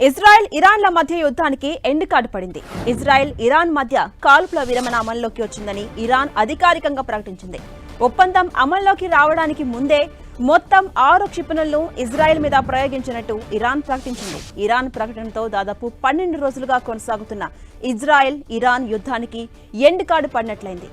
Israel ఇరాన్ల మధ్య యుద్ధానికి end card పడింది. ఇజ్రాయెల్ ఇరాన్ మధ్య కాల్పుల విరమణ అమల్లోకి వచ్చిందని ఇరాన్ అధికారికంగా ప్రకటించింది. ఒప్పందం అమల్లోకి రావడానికి ముందే మొత్తం 6 క్షిపణులను ఇజ్రాయెల్ మీద ప్రయోగించినట్టు ఇరాన్ ప్రకటించింది. ఇరాన్ ప్రకటనతో దాదాపు 12 రోజులుగా కొనసాగుతున్న ఇజ్రాయెల్ ఇరాన్ యుద్ధానికి ఎండ్ కార్డు పడినట్లయింది.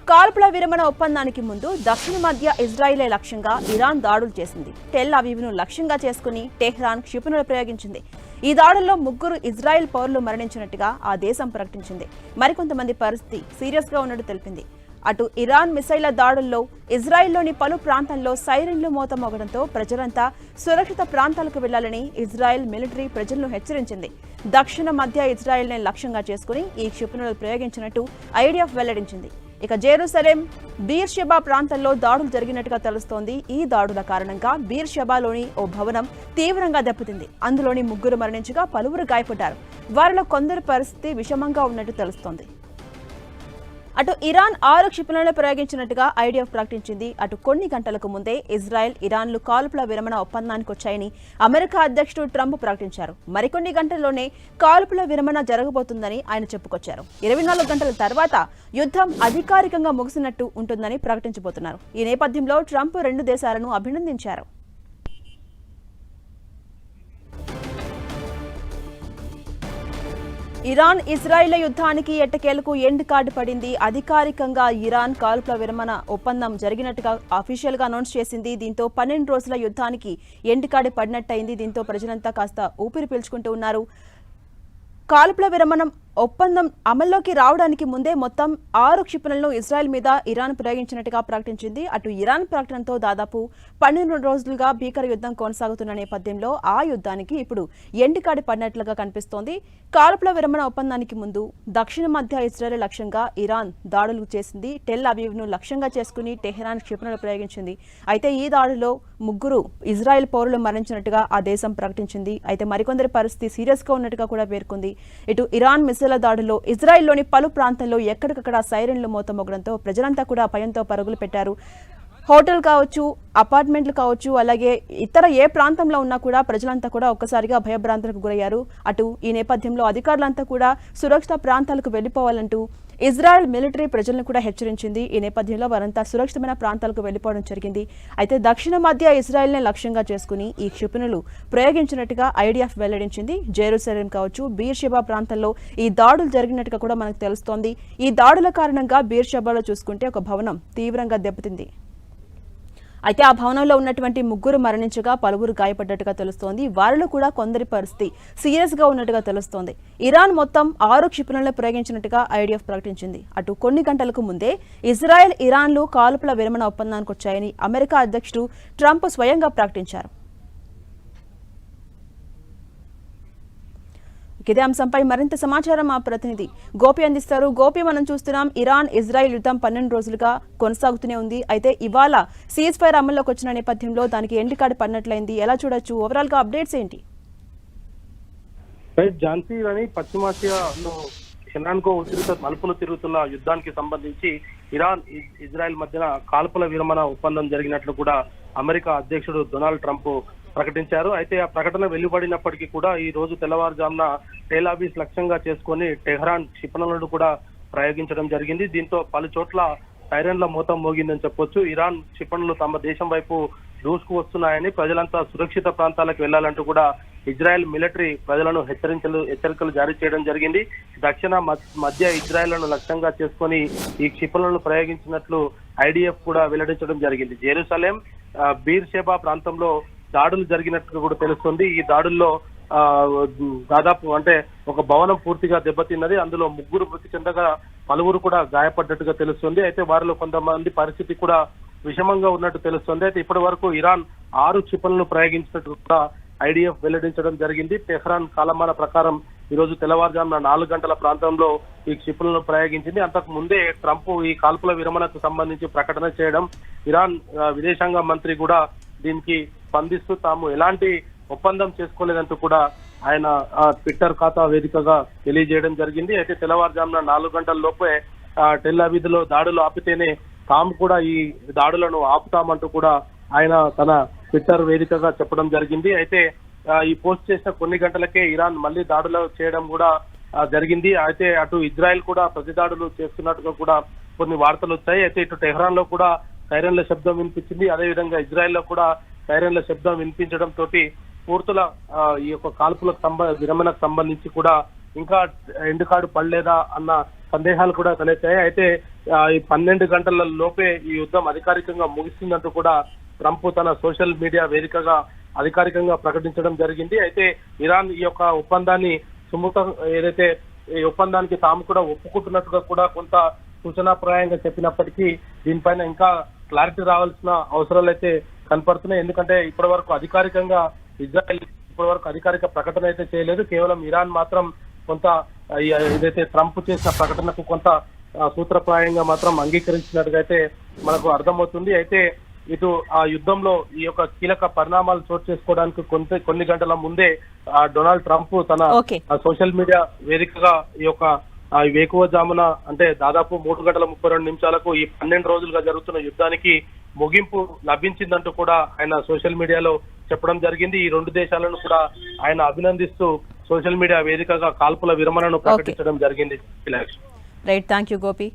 కాల్పుల విరమణ ఒప్పందానికి ముందు దక్షిణ మధ్య ఇజ్రాయిలే లక్ష్యంగా ఇరాన్ దాడులు చేసింది. టెల్ అవీవ్ను లక్ష్యంగా చేసుకుని టెహ్రాన్ క్షిపణులు ప్రయోగించింది. ఈ దాడుల్లో 3 ఇజ్రాయెల్ పౌరులు మరణించినట్టుగా ఆ దేశం ప్రకటించింది. మరికొంతమంది పరిస్థితి సీరియస్ గా ఉన్నట్టు తెలిపింది. అటు ఇరాన్ మిసైళ్ల దాడుల్లో ఇజ్రాయెల్లోని పలు ప్రాంతాల్లో సైరన్లు మోత మోగడంతో ప్రజలంతా సురక్షిత ప్రాంతాలకు వెళ్లాలని ఇజ్రాయెల్ మిలిటరీ ప్రజలను హెచ్చరించింది. దక్షిణ మధ్య ఇజ్రాయెల్ని లక్ష్యంగా చేసుకుని ఈ క్షిపణులు ప్రయోగించినట్టు ఐడిఎఫ్ వెల్లడించింది. ఇక జెరూసలేం బీర్షెబా ప్రాంతంలో దాడులు జరిగినట్టుగా తెలుస్తోంది. ఈ దాడుల కారణంగా బీర్షెబాలోని ఓ భవనం తీవ్రంగా దెబ్బతింది. అందులోని 3 మరణించగా పలువురు గాయపడ్డారు. వారిలో కొందరి పరిస్థితి విషమంగా ఉన్నట్టు తెలుస్తోంది. అటు ఇరాన్ 6 క్షిపణులను ప్రయోగించినట్టుగా ఐడిఎఫ్ ప్రకటించింది. అటు కొన్ని గంటలకు ముందే ఇజ్రాయెల్ ఇరాన్లు కాల్పుల విరమణ ఒప్పందానికి వచ్చాయని అమెరికా అధ్యక్షుడు ట్రంప్ ప్రకటించారు. మరికొన్ని గంటల్లోనే కాల్పుల విరమణ జరగబోతుందని ఆయన చెప్పుకొచ్చారు. 24 గంటల తర్వాత యుద్ధం అధికారికంగా ముగిసినట్టు ఉంటుందని ప్రకటించబోతున్నారు. ఈ నేపథ్యంలో ట్రంప్ 2 దేశాలను అభినందించారు. ఇరాన్ ఇజ్రాయిల్ యుద్ధానికి ఎట్టకేలకు ఎండ్ కార్డు పడింది. అధికారికంగా ఇరాన్ కాల్పుల విరమణ ఒప్పందం జరిగినట్టుగా అఫీషియల్ గా అనౌన్స్ చేసింది. దీంతో 12 రోజుల యుద్ధానికి ఎండ్ కార్డు పడినట్టయింది. దీంతో ప్రజలంతా కాస్త ఊపిరి పీల్చుకుంటూ ఉన్నారు. కాల్పుల విరమణ ఒప్పందం అమల్లోకి రావడానికి ముందే మొత్తం 6 క్షిపణులను ఇజ్రాయెల్ మీద ఇరాన్ ప్రయోగించినట్టుగా ప్రకటించింది. అటు ఇరాన్ ప్రకటనతో దాదాపు 12 రోజులుగా భీకర యుద్ధం కొనసాగుతున్న నేపథ్యంలో ఆ యుద్ధానికి ఇప్పుడు ఎండ్ కార్డు పడినట్లుగా కనిపిస్తోంది. కాల్పుల విరమణ ఒప్పందానికి ముందు దక్షిణ మధ్య ఇజ్రాయెల్ లక్ష్యంగా ఇరాన్ దాడులు చేసింది. టెల్ అవీవ్ను లక్ష్యంగా చేసుకుని టెహ్రాన్ క్షిపణులు ప్రయోగించింది. అయితే ఈ దాడిలో 3 ఇజ్రాయెల్ పౌరులు మరణించినట్టుగా ఆ దేశం ప్రకటించింది. అయితే మరికొందరి పరిస్థితి సీరియస్ గా ఉన్నట్టుగా కూడా పేర్కొంది. ఇటు ఇరాన్ మిసైల్ దాడుల్లో ఇజ్రాయెల్లోని పలు ప్రాంతాల్లో ఎక్కడికక్కడ సైరన్లు మోత మోగడంతో ప్రజలంతా కూడా భయంతో పరుగులు పెట్టారు. హోటల్ కావచ్చు, అపార్ట్మెంట్లు కావచ్చు, అలాగే ఇతర ఏ ప్రాంతంలో ఉన్నా కూడా ప్రజలంతా కూడా ఒక్కసారిగా భయభ్రాంతులకు గురయ్యారు. అటు ఈ నేపథ్యంలో అధికారులంతా కూడా సురక్షిత ప్రాంతాలకు వెళ్లిపోవాలంటూ ఇజ్రాయెల్ మిలిటరీ ప్రజలను కూడా హెచ్చరించింది. ఈ నేపథ్యంలో వారంతా సురక్షితమైన ప్రాంతాలకు వెళ్లిపోవడం జరిగింది. అయితే దక్షిణ మధ్య ఇజ్రాయెల్ని లక్ష్యంగా చేసుకుని ఈ క్షిపణులు ప్రయోగించినట్టుగా ఐడిఎఫ్ వెల్లడించింది. జెరూసలేం కావచ్చు, బీర్షెబా ప్రాంతాల్లో ఈ దాడులు జరిగినట్టుగా కూడా మనకు తెలుస్తోంది. ఈ దాడుల కారణంగా బీర్షెబాలో చూసుకుంటే ఒక భవనం తీవ్రంగా దెబ్బతింది. అయితే ఆ భవనంలో ఉన్నటువంటి 3 మరణించగా పలువురు గాయపడ్డట్టుగా తెలుస్తోంది. వారిలో కూడా కొందరి పరిస్థితి సీరియస్ గా ఉన్నట్టుగా తెలుస్తోంది. ఇరాన్ మొత్తం 6 క్షిపణులను ప్రయోగించినట్టుగా ఐడిఎఫ్ ప్రకటించింది. అటు కొన్ని గంటలకు ముందే ఇజ్రాయెల్ ఇరాన్లు కాల్పుల విరమణ ఒప్పందానికి వచ్చాయని అమెరికా అధ్యక్షుడు ట్రంప్ స్వయంగా ప్రకటించారు. ఇదే అంశంపై మరింత సమాచారం మా ప్రతినిధి గోపి అందిస్తారు. గోపి, మనం చూస్తున్నాం ఇరాన్ ఇజ్రాయెల్ యుద్ధం 12 రోజులుగా కొనసాగుతూనే ఉంది. అయితే ఇవాళ సీజ్ ఫైర్ అమల్లోకి వచ్చిన నేపథ్యంలో దానికి ఎండ్ కార్డు పడినట్లయింది. ఎలా చూడొచ్చు? ఓవరాల్ గా అప్డేట్స్ ఏంటి? ఝాన్సీ అని పశ్చిమాసియాలో క్షణానికో మలుపులు తిరుగుతున్న యుద్ధానికి సంబంధించి ఇరాన్ ఇజ్రాయెల్ మధ్యన కాల్పుల విరమణ ఒప్పందం జరిగినట్లు కూడా అమెరికా అధ్యక్షుడు డొనాల్డ్ ట్రంప్ ప్రకటించారు. అయితే ఆ ప్రకటన వెలువడినప్పటికీ కూడా ఈ రోజు తెల్లవారుజామున టెల్ అవీవ్ లక్ష్యంగా చేసుకుని టెహ్రాన్ క్షిపణులను కూడా ప్రయోగించడం జరిగింది. దీంతో పలు చోట్ల సైరన్ల మోతం మోగిందని చెప్పొచ్చు. ఇరాన్ క్షిపణులు తమ దేశం వైపు దూసుకు వస్తున్నాయని, ప్రజలంతా సురక్షిత ప్రాంతాలకు వెళ్లాలంటూ కూడా ఇజ్రాయెల్ మిలిటరీ ప్రజలను హెచ్చరికలు జారీ చేయడం జరిగింది. దక్షిణ మధ్య ఇజ్రాయెల్ను లక్ష్యంగా చేసుకుని ఈ క్షిపణులను ప్రయోగించినట్లు ఐడిఎఫ్ కూడా వెల్లడించడం జరిగింది. జెరూసలేం బీర్షెబా ప్రాంతంలో దాడులు జరిగినట్లు కూడా తెలుస్తుంది. ఈ దాడుల్లో దాదాపు అంటే ఒక భవనం పూర్తిగా దెబ్బతిన్నది. అందులో 3 మృతి చెందగా పలువురు కూడా గాయపడ్డట్టుగా తెలుస్తుంది. అయితే వారిలో కొంతమంది పరిస్థితి కూడా విషమంగా ఉన్నట్టు తెలుస్తుంది. అయితే ఇప్పటి వరకు ఇరాన్ 6 క్షిపణులను ప్రయోగించినట్టు కూడా ఐడిఎఫ్ వెల్లడించడం జరిగింది. టెహ్రాన్ కాలమాన ప్రకారం ఈ రోజు తెల్లవారుజామున 4 గంటల ప్రాంతంలో ఈ క్షిపణులను ప్రయోగించింది. అంతకు ముందే ట్రంప్ ఈ కాల్పుల విరమణకు సంబంధించి ప్రకటన చేయడం, ఇరాన్ విదేశాంగ మంత్రి కూడా దీనికి స్పందిస్తూ తాము ఎలాంటి ఒప్పందం చేసుకోలేదంటూ కూడా ఆయన ట్విట్టర్ ఖాతా వేదికగా తెలియజేయడం జరిగింది. అయితే తెల్లవారుజామున 4 గంటల లోపే టెల్ అవీవ్ లో దాడులు ఆపితేనే తాము కూడా ఈ దాడులను ఆపుతామంటూ కూడా ఆయన తన ట్విట్టర్ వేదికగా చెప్పడం జరిగింది. అయితే ఈ పోస్ట్ చేసిన కొన్ని గంటలకే ఇరాన్ మళ్ళీ దాడులు చేయడం కూడా జరిగింది. అయితే అటు ఇజ్రాయెల్ కూడా ప్రతి దాడులు చేస్తున్నట్టుగా కూడా కొన్ని వార్తలు వచ్చాయి. అయితే ఇటు టెహ్రాన్ లో కూడా సైరన్ల శబ్దం వినిపించింది. అదేవిధంగా ఇజ్రాయెల్ లో కూడా సైరన్ల శబ్దం వినిపించడం తోటి పూర్తుల ఈ యొక్క కాల్పులకు విరమణకు సంబంధించి కూడా ఇంకా ఎండ్ కార్డు పడలేదా అన్న సందేహాలు కూడా తలెత్తాయి. అయితే ఈ 12 గంటల లోపే ఈ యుద్ధం అధికారికంగా ముగిస్తుందంటూ కూడా ట్రంప్ తన సోషల్ మీడియా వేదికగా అధికారికంగా ప్రకటించడం జరిగింది. అయితే ఇరాన్ ఈ యొక్క ఒప్పందాన్ని ఏదైతే ఈ ఒప్పందానికి తాము కూడా ఒప్పుకుంటున్నట్టుగా కూడా కొంత సూచనాప్రాయంగా చెప్పినప్పటికీ దీనిపైన ఇంకా క్లారిటీ రావాల్సిన అవసరాలు అయితే కనపడుతున్నాయి. ఎందుకంటే ఇప్పటి వరకు అధికారికంగా ఇజ్రాయెల్ అధికారిక ప్రకటన అయితే చేయలేదు. కేవలం ఇరాన్ మాత్రం కొంత ఏదైతే ట్రంప్ చేసిన ప్రకటనకు కొంత సూత్రప్రాయంగా మాత్రం అంగీకరించినట్టుగా అయితే మనకు అర్థమవుతుంది. అయితే ఇటు ఆ యుద్ధంలో ఈ యొక్క కీలక పరిణామాలు చోటు చేసుకోవడానికి కొన్ని గంటల ముందే డొనాల్డ్ ట్రంప్ తన సోషల్ మీడియా వేదికగా ఈ యొక్క వేకువజామున అంటే దాదాపు 3 గంటల 32 నిమిషాలకు ఈ 12 రోజులుగా జరుగుతున్న యుద్ధానికి ముగింపు లభించిందంటూ కూడా ఆయన సోషల్ మీడియాలో చెప్పడం జరిగింది. ఈ 2 దేశాలను కూడా ఆయన అభినందిస్తూ సోషల్ మీడియా వేదికగా కాల్పుల విరమణను ప్రకటించడం జరిగింది. Right, thank you Gopi.